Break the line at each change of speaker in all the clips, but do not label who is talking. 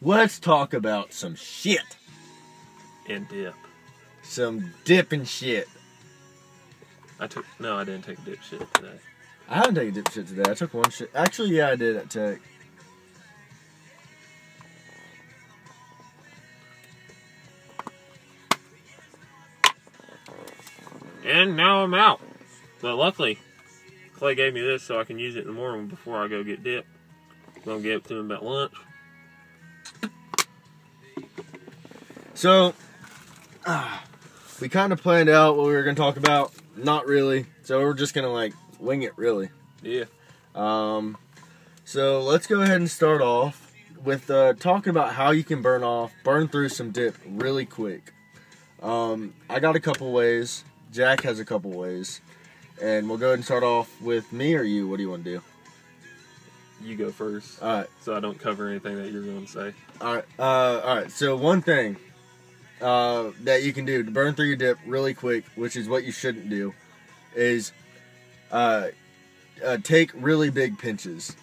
let's talk about some shit.
And dip.
Some dipping shit.
No, I didn't take a dip shit today.
I haven't taken dip shit today. I took one shit. Actually, yeah, I did at Tech.
And now I'm out. But luckily, Clay gave me this so I can use it in the morning before I go get dip. I'm going to give it to him about lunch.
So, we kind of planned out what we were going to talk about. Not really. So we're just going to, like, wing it, really.
Yeah.
So let's go ahead and start off with talking about how you can burn through some dip really quick. I got a couple ways. Jack has a couple ways. And we'll go ahead and start off with me or you. What do you want to do?
You go first.
All right.
So I don't cover anything that you're going to say.
All right. So one thing that you can do to burn through your dip really quick, which is what you shouldn't do, is take really big pinches.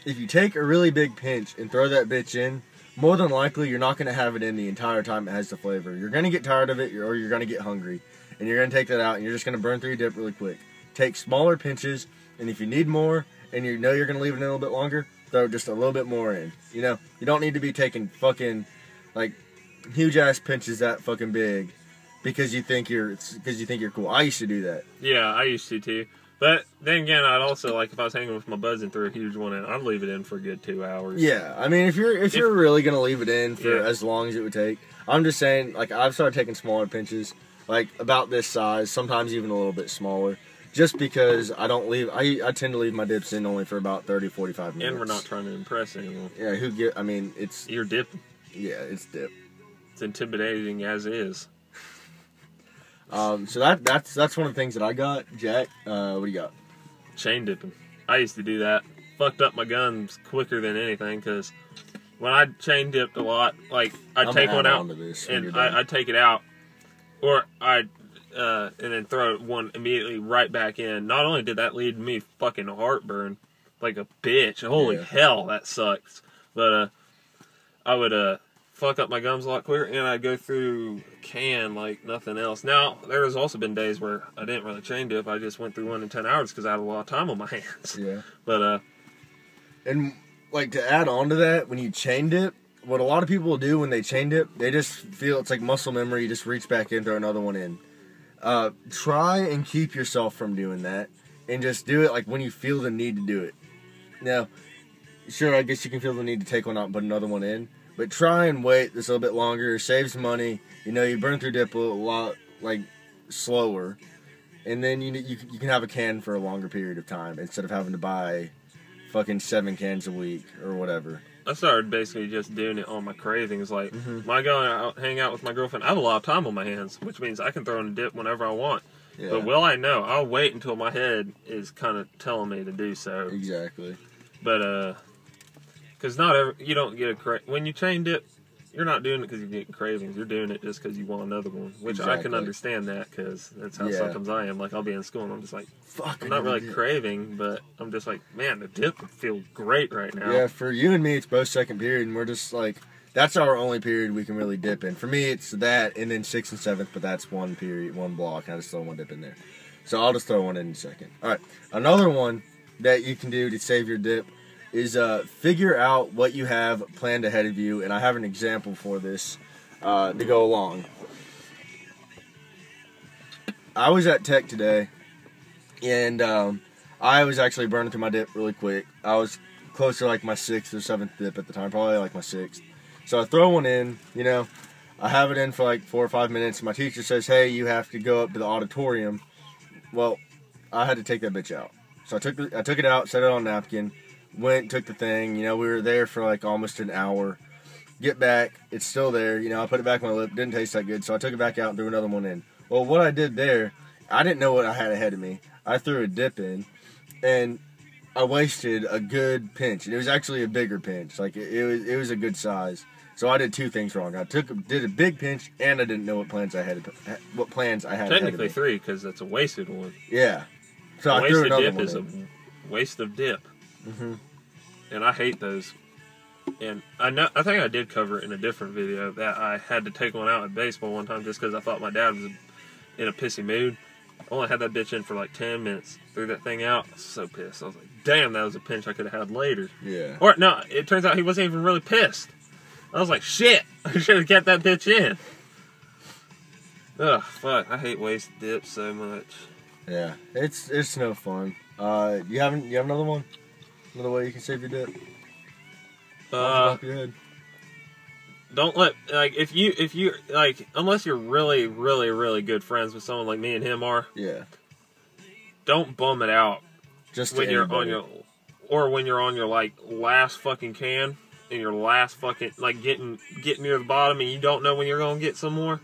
If you take a really big pinch and throw that bitch in, more than likely you're not going to have it in the entire time it has the flavor. You're going to get tired of it, or you're going to get hungry, and you're going to take that out, and you're just going to burn through your dip really quick. Take smaller pinches, and if you need more, and you know you're going to leave it in a little bit longer, throw just a little bit more in. You know, you don't need to be taking fucking, like, huge-ass pinches that fucking big because you think you're cool. I used to do that.
Yeah, I used to, too. But then again, I'd also, like, if I was hanging with my buds and threw a huge one in, I'd leave it in for a good 2 hours.
Yeah, I mean, if you're really gonna leave it in for as long as it would take, I'm just saying, like, I've started taking smaller pinches, like about this size, sometimes even a little bit smaller, just because I tend to leave my dips in only for about 30-45 minutes.
And we're not trying to impress anyone.
Yeah, it's
You're dipping.
Yeah, it's dip.
It's intimidating as is.
So that's one of the things that I got. Jack, what do you got?
Chain dipping. I used to do that. Fucked up my guns quicker than anything, because when I chain dipped a lot, like, I'd take one out and I'd take it out, or I'd and then throw one immediately right back in. Not only did that lead to me fucking heartburn like a bitch, holy hell, that sucks. But I would fuck up my gums a lot quicker, and I'd go through can like nothing else. Now, there's also been days where I didn't really chain dip. I just went through one in 10 hours because I had a lot of time on my hands.
Yeah.
But
and like to add on to that, when you chain dip, what a lot of people will do when they chain dip, they just feel it's like muscle memory. You just reach back in, throw another one in. Try and keep yourself from doing that, and just do it like when you feel the need to do it. Now, sure, I guess you can feel the need to take one out and put another one in, but try and wait this a little bit longer. It saves money. You know, you burn through dip a lot like slower, and then you can have a can for a longer period of time instead of having to buy fucking 7 cans a week or whatever.
I started basically just doing it on my cravings. Like, when I go out, hang out with my girlfriend, I have a lot of time on my hands, which means I can throw in a dip whenever I want. Yeah. But will I know? I'll wait until my head is kind of telling me to do so.
Exactly.
But, because you don't get when you chain dip, you're not doing it because you're getting cravings. You're doing it just because you want another one, which I can understand that, because that's how sometimes I am. Like, I'll be in school and I'm just like, fuck, I'm not really craving, but I'm just like, man, the dip would feel great right now.
Yeah, for you and me, it's both second period, and we're just like, that's our only period we can really dip in. For me, it's that, and then 6th and 7th, but that's one period, one block. I just throw one dip in there. So I'll just throw one in second. All right, another one that you can do to save your dip is figure out what you have planned ahead of you, and I have an example for this to go along. I was at Tech today, and I was actually burning through my dip really quick. I was close to like my 6th or 7th dip at the time, probably like my 6th. So I throw one in, you know, I have it in for like 4 or 5 minutes. My teacher says, hey, you have to go up to the auditorium. Well, I had to take that bitch out. So I took it out, set it on a napkin, went, took the thing, you know, we were there for like almost an hour. Get back, it's still there, you know, I put it back on my lip, didn't taste that good, so I took it back out and threw another one in. Well, what I did there, I didn't know what I had ahead of me. I threw a dip in, and I wasted a good pinch. And it was actually a bigger pinch, like it was a good size. So I did 2 things wrong. I did a big pinch, and I didn't know what plans I had.
Technically 3, because that's a wasted one.
Yeah. So
a
I threw
wasted
another
dip
one
is
in.
a waste of dip. And I hate those. And I think I did cover it in a different video that I had to take one out at baseball one time just because I thought my dad was in a pissy mood. I only had that bitch in for like 10 minutes. Threw that thing out. I was so pissed. I was like, damn, that was a pinch I could have had later.
Yeah.
Or, no, it turns out he wasn't even really pissed. I was like, shit, I should have kept that bitch in. Ugh, fuck, I hate wasted dip so much.
Yeah, it's no fun. You have another one? Another way you can save your dip? Off your head.
Don't let, like, if you, like, unless you're really, really, really good friends with someone like me and him are.
Yeah.
Don't bum it out.
Just
when you're on your, like, last fucking can, and your last fucking, like, getting near the bottom, and you don't know when you're gonna get some more.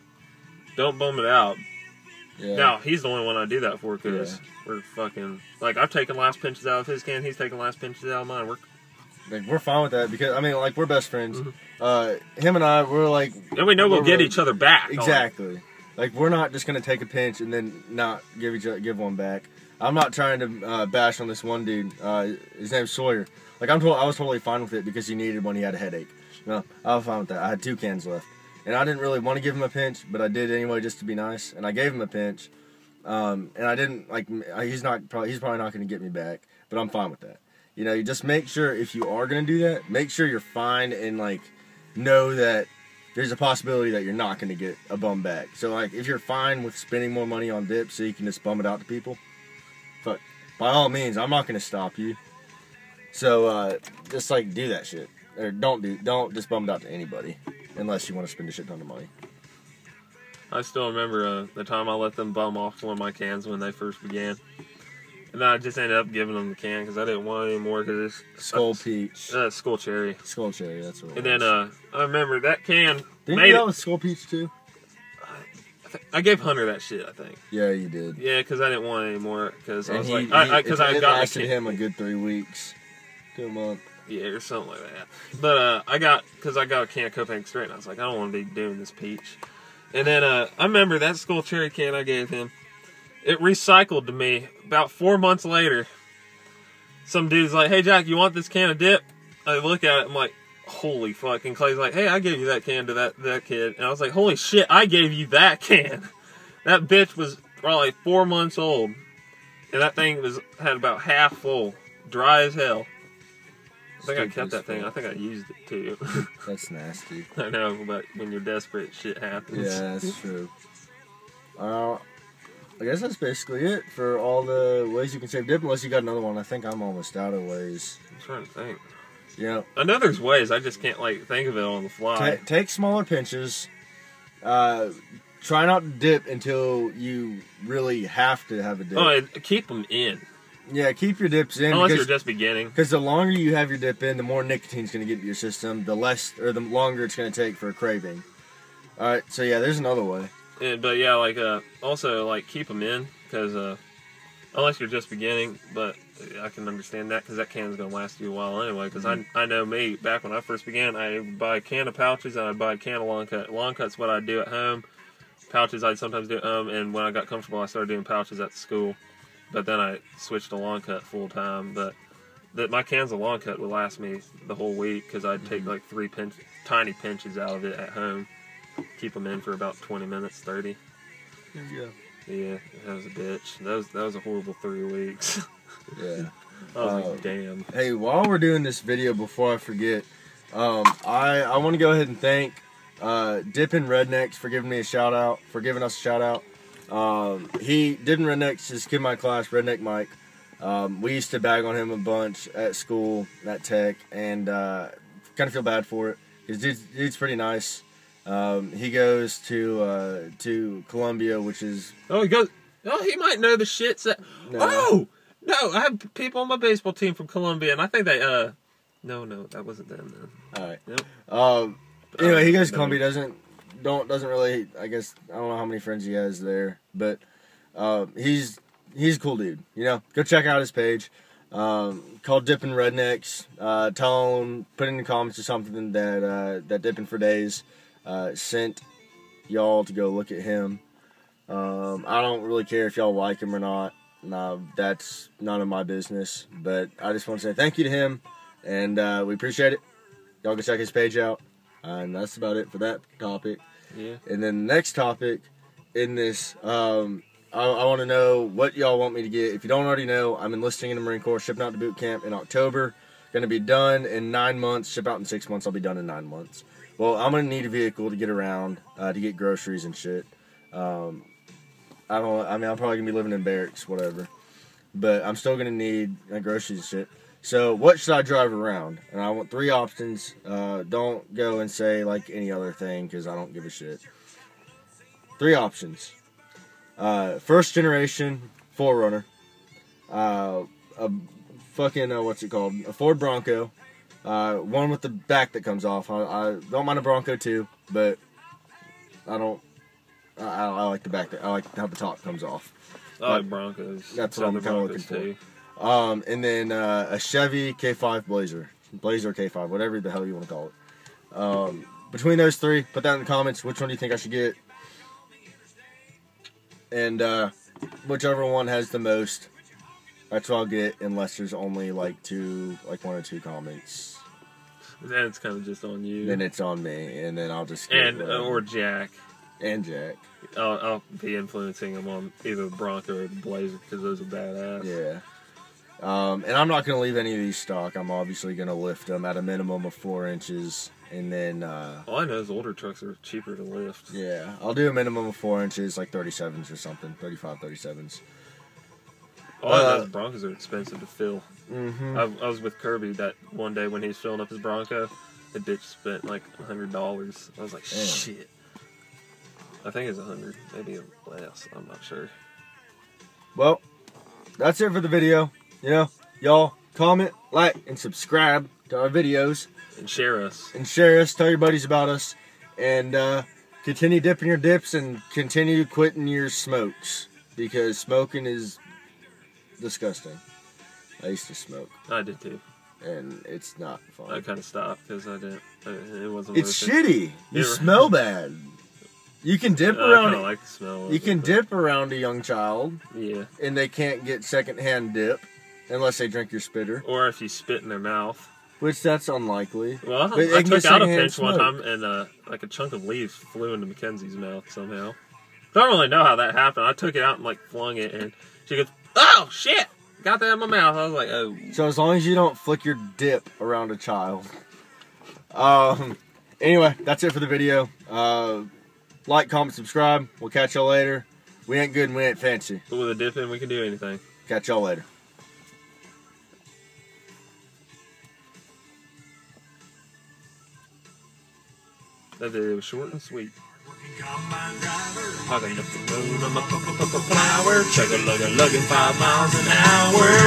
Don't bum it out.
Yeah.
Now, he's the only one I do that for, because we're fucking, like, I've taken last pinches out of his can, he's taking last pinches out of mine.
We're fine with that, because, I mean, like, we're best friends. Him and I, we're like...
And we know we'll get each other back.
Exactly. Like, we're not just going to take a pinch and then not give one back. I'm not trying to bash on this one dude. His name's Sawyer. Like, I was totally fine with it because he needed one. He had a headache. No, I was fine with that. I had 2 cans left. And I didn't really want to give him a pinch, but I did anyway just to be nice. And I gave him a pinch. And I didn't, like, he's probably not going to get me back. But I'm fine with that. You know, you just make sure if you are going to do that, make sure you're fine and, like, know that there's a possibility that you're not going to get a bum back. So, like, if you're fine with spending more money on dip so you can just bum it out to people, fuck, by all means, I'm not going to stop you. So, just, like, do that shit. Or don't just bum it out to anybody unless you want to spend a shit ton of money.
I still remember the time I let them bum off one of my cans when they first began. And then I just ended up giving them the can because I didn't want any more because it's...
Skull Peach.
Skull Cherry.
Skull Cherry, that's what it was.
And then I remember that can...
Didn't you do that with Skull Peach too?
I gave Hunter that shit, I think.
Yeah, you did.
Yeah, because I didn't want any more. Because I was
it lasted him a good 3 weeks to a month.
Yeah, or something like that. But I got a can of Copenhagen Straight, and I was like, I don't want to be doing this peach. And then I remember that Skull Cherry can I gave him. It recycled to me about 4 months later. Some dude's like, hey, Jack, you want this can of dip? I look at it, I'm like, holy fuck. And Clay's like, hey, I gave you that can to that kid. And I was like, holy shit, I gave you that can. That bitch was probably 4 months old. And that thing had about half full. Dry as hell. I think I kept that thing. I think I used it too.
That's nasty.
I know, but when you're desperate, shit happens.
Yeah, that's true. I guess that's basically it for all the ways you can save dip, unless you got another one. I think I'm almost out of ways.
I'm trying to think.
Yeah.
I know there's ways, I just can't, like, think of it on the fly.
Take smaller pinches. Try not to dip until you really have to have a dip.
Oh, and keep them in.
Yeah, keep your dips in.
Unless you're just beginning.
Because the longer you have your dip in, the more nicotine's going to get into your system, the longer it's going to take for a craving. Alright, so yeah, there's another way.
But yeah, like, also, like, keep them in, because, unless you're just beginning, but I can understand that, because that can's going to last you a while anyway, because I know me, back when I first began, I would buy a can of pouches, and I'd buy a can of long cut. Long cut's what I'd do at home. Pouches I'd sometimes do at home, and when I got comfortable, I started doing pouches at school. But then I switched to long cut full time. But my cans of long cut would last me the whole week because I'd take like 3 tiny pinches out of it at home, keep them in for about 20 minutes, 30.
Yeah.
Yeah, that was a bitch. That was a horrible 3 weeks.
Yeah.
I was like, damn.
Hey, while we're doing this video, before I forget, I want to go ahead and thank Dippin Rednecks for giving us a shout out. Dippin Rednecks, his kid in my class, Redneck Mike. We used to bag on him a bunch at school, at Tech, and kind of feel bad for it. Because dude's pretty nice. He goes to Columbia, which is...
Oh, he goes... Oh, he might know the shits that...
No.
Oh! No, I have people on my baseball team from Columbia, and I think they, No, that wasn't them, then.
Alright.
Nope.
Anyway, he goes to Columbia, doesn't really, I guess, I don't know how many friends he has there, but he's a cool dude, you know. Go check out his page, called Dippin Rednecks. Tell him, put in the comments or something that Dippin for Days sent y'all to go look at him. I don't really care if y'all like him or not. No, that's none of my business, but I just want to say thank you to him, and we appreciate it. Y'all can check his page out. And that's about it for that topic.
Yeah.
And then the next topic in this, I want to know what y'all want me to get. If you don't already know, I'm enlisting in the Marine Corps, shipping out to boot camp in October. Going to be done in 9 months. Ship out in 6 months. I'll be done in 9 months. Well, I'm going to need a vehicle to get around, to get groceries and shit. I'm probably going to be living in barracks, whatever. But I'm still going to need groceries and shit. So, what should I drive around? And I want 3 options. Don't go and say, like, any other thing, because I don't give a shit. 3 options. First generation 4Runner. A fucking, what's it called? A Ford Bronco. One with the back that comes off. I don't mind a Bronco, too, but I like the back. I like how the top comes off.
I like Broncos.
That's what I'm kind of looking for. And then a Chevy K5 Blazer K5, whatever the hell you want to call it. Between those 3, put that in the comments. Which one do you think I should get? And whichever one has the most, that's what I'll get. Unless there's only like 1 or 2 comments.
Then it's kind of just on you.
Then it's on me, and then I'll just get
or Jack.
And Jack.
I'll be influencing them on either the Bronco or the Blazer because those are badass.
Yeah. And I'm not going to leave any of these stock. I'm obviously going to lift them at a minimum of 4 inches. And then...
all I know is older trucks are cheaper to lift.
Yeah. I'll do a minimum of 4 inches, like 37s or something. 35, 37s.
All I know is Broncos are expensive to fill.
Mm-hmm.
I was with Kirby that one day when he was filling up his Bronco. The bitch spent like $100. I was like, shit. I think it's 100, maybe less. I'm not sure.
Well, that's it for the video. You know, y'all comment, like, and subscribe to our videos.
And share us.
Tell your buddies about us. And continue dipping your dips and continue quitting your smokes. Because smoking is disgusting. I used to smoke.
I did too.
And it's not fun.
I kind of stopped because it wasn't.
It's shitty. You smell bad. You can dip around.
I like the smell.
You can dip around a young child.
Yeah. And
they can't get secondhand dip unless they drink your spitter.
Or if you spit in their mouth.
Which that's unlikely.
Well, I took out a pinch one time and like a chunk of leaves flew into Mackenzie's mouth somehow. I don't really know how that happened. I took it out and like flung it, and she goes, "Oh shit!" Got that in my mouth. I was like, "Oh."
So as long as you don't flick your dip around a child. Anyway, that's it for the video. Like, comment, subscribe. We'll catch y'all later. We ain't good and we ain't fancy.
But with a dip in, we can do anything.
Catch y'all later.
That video was short and sweet. Hogging up the road, I'm a flower, chugga-lugga-lugging 5 miles an hour.